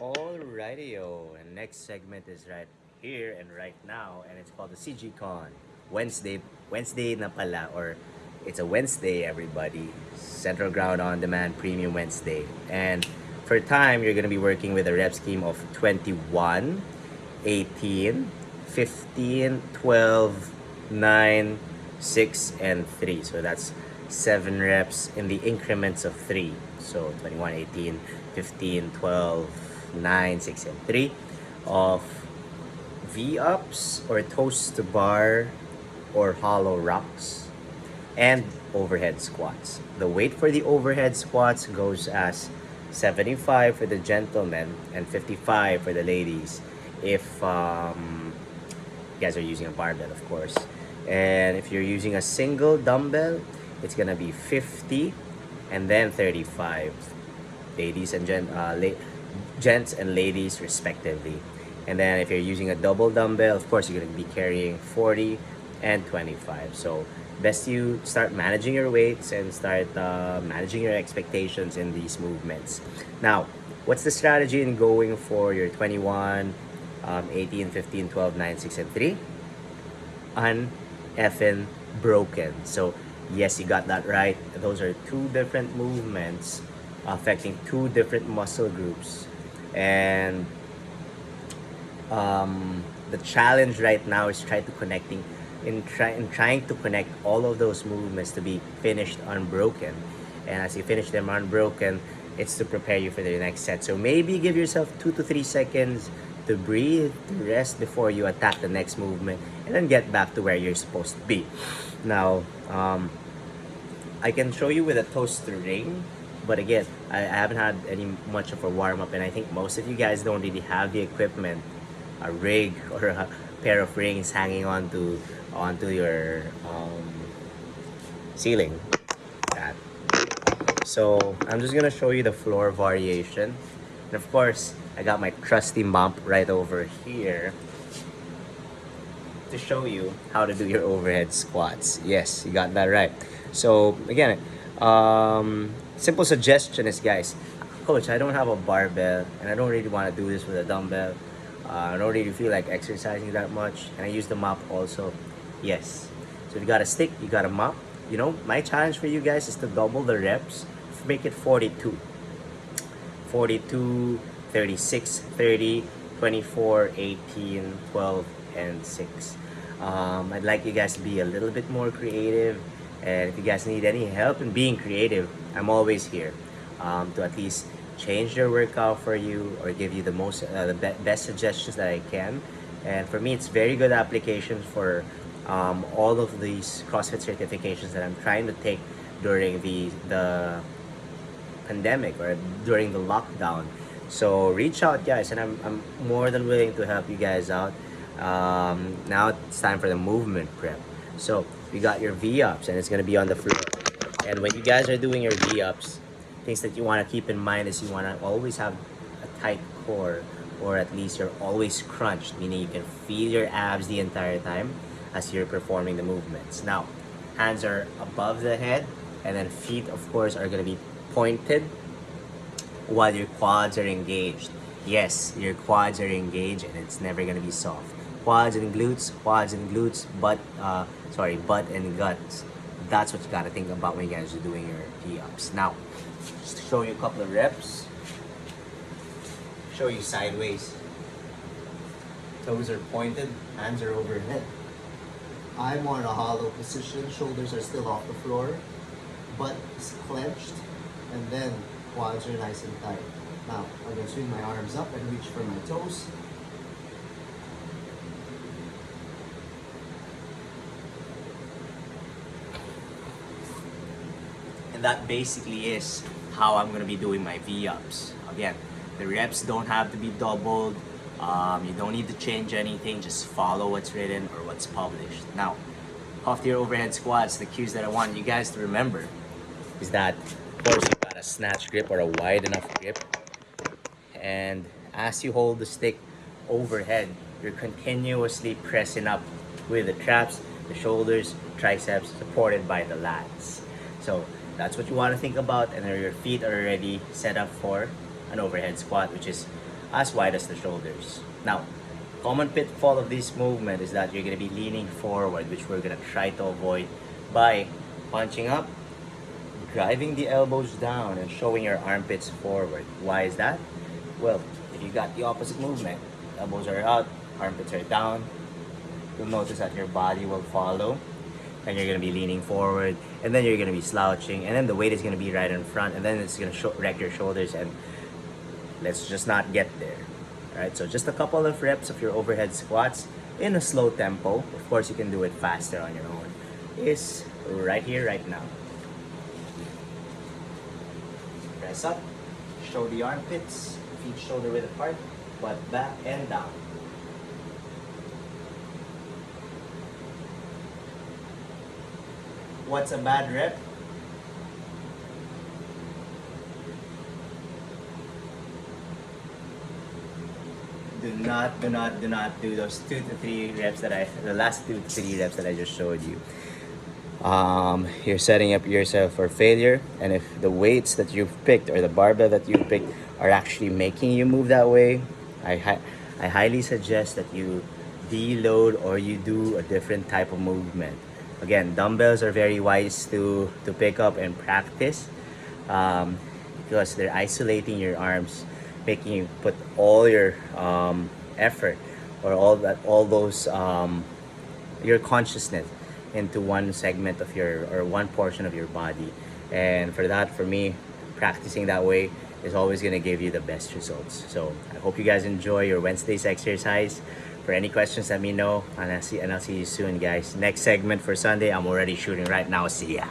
Alrighty-o, and next segment is right here and right now, and it's called the CGCon Wednesday na pala, or it's a Wednesday, everybody. Central Ground on Demand Premium Wednesday. And for time, you're gonna be working with a rep scheme of 21, 18, 15, 12, 9, 6, and 3. So that's 7 reps in the increments of 3. So 21, 18, 15, 12, 9, 6, and 3 of V-ups or toes to bar or hollow rocks and overhead squats. The weight for the overhead squats goes as 75 for the gentlemen and 55 for the ladies if you guys are using a barbell, of course. And if you're using a single dumbbell, it's gonna be 50 and then 35, ladies and gents and ladies respectively. And then if you're using a double dumbbell, of course you're gonna be carrying 40 and 25. So best you start managing your weights and start managing your expectations in these movements. Now, what's the strategy in going for your 21, 18, 15, 12, 9, 6, and 3? Uneffin broken. So yes, you got that right. Those are two different movements affecting two different muscle groups. And the challenge right now is trying to connect all of those movements to be finished unbroken. And as you finish them unbroken, it's to prepare you for the next set. So maybe give yourself 2 to 3 seconds to breathe, to rest before you attack the next movement, and then get back to where you're supposed to be. Now, I can show you with a toaster ring, but again, I haven't had any much of a warm up, and I think most of you guys don't really have the equipment, a rig or a pair of rings hanging onto your ceiling. That. So I'm just gonna show you the floor variation, and of course, I got my trusty mop right over here to show you how to do your overhead squats. Yes, you got that right. So again, simple suggestion is, guys, coach, I don't have a barbell and I don't really want to do this with a dumbbell. I don't really feel like exercising that much, and I use the mop also. Yes. So if you got a stick, you got a mop. You know, my challenge for you guys is to double the reps, make it 42. 42, 36, 30, 24, 18, 12, and 6. I'd like you guys to be a little bit more creative, and if you guys need any help in being creative, I'm always here to at least change your workout for you or give you the best suggestions that I can. And for me, it's very good application for all of these CrossFit certifications that I'm trying to take during the pandemic or during the lockdown. So reach out, guys, and I'm more than willing to help you guys out. Now it's time for the movement prep. So we got your V-ups, and it's gonna be on the floor. And when you guys are doing your V-ups, things that you want to keep in mind is you want to always have a tight core, or at least you're always crunched, meaning you can feel your abs the entire time as you're performing the movements. Now, hands are above the head, and then feet, of course, are going to be pointed while your quads are engaged. Yes, your quads are engaged, and it's never going to be soft. Quads and glutes, butt and guts. That's what you got to think about when you guys are doing your V-ups. Now, just to show you a couple of reps. Show you sideways. Toes are pointed, hands are overhead. I'm on a hollow position, shoulders are still off the floor, butt is clenched, and then quads are nice and tight. Now, I'm gonna swing my arms up and reach for my toes. And that basically is how I'm gonna be doing my V-ups. Again, the reps don't have to be doubled. You don't need to change anything. Just follow what's written or what's published. Now, off to your overhead squats, the cues that I want you guys to remember is that, of course, you got a snatch grip or a wide enough grip. And as you hold the stick overhead, you're continuously pressing up with the traps, the shoulders, triceps, supported by the lats. So that's what you want to think about, and your feet are already set up for an overhead squat, which is as wide as the shoulders. Now, common pitfall of this movement is that you're going to be leaning forward, which we're going to try to avoid by punching up, driving the elbows down, and showing your armpits forward. Why is that? Well, if you got the opposite movement, elbows are out, armpits are down, you'll notice that your body will follow, and you're going to be leaning forward, and then you're going to be slouching, and then the weight is going to be right in front, and then it's going to wreck your shoulders, and let's just not get there. Alright, so just a couple of reps of your overhead squats in a slow tempo. Of course, you can do it faster on your own. Is right here, right now. Press up, show the armpits, feet shoulder width apart, butt back and down. What's a bad rep? Do not do those 2 to 3 reps the last 2 to 3 reps that I just showed you. You're setting up yourself for failure, and if the weights that you've picked or the barbell that you've picked are actually making you move that way, I highly suggest that you deload or you do a different type of movement. Again, dumbbells are very wise to pick up and practice, because they're isolating your arms, making you put all your effort or all those your consciousness into one segment of or one portion of your body. And for me, practicing that way is always going to give you the best results. So I hope you guys enjoy your Wednesday's exercise. For any questions, let me know, and I'll see you soon, guys. Next segment for Sunday, I'm already shooting right now. See ya.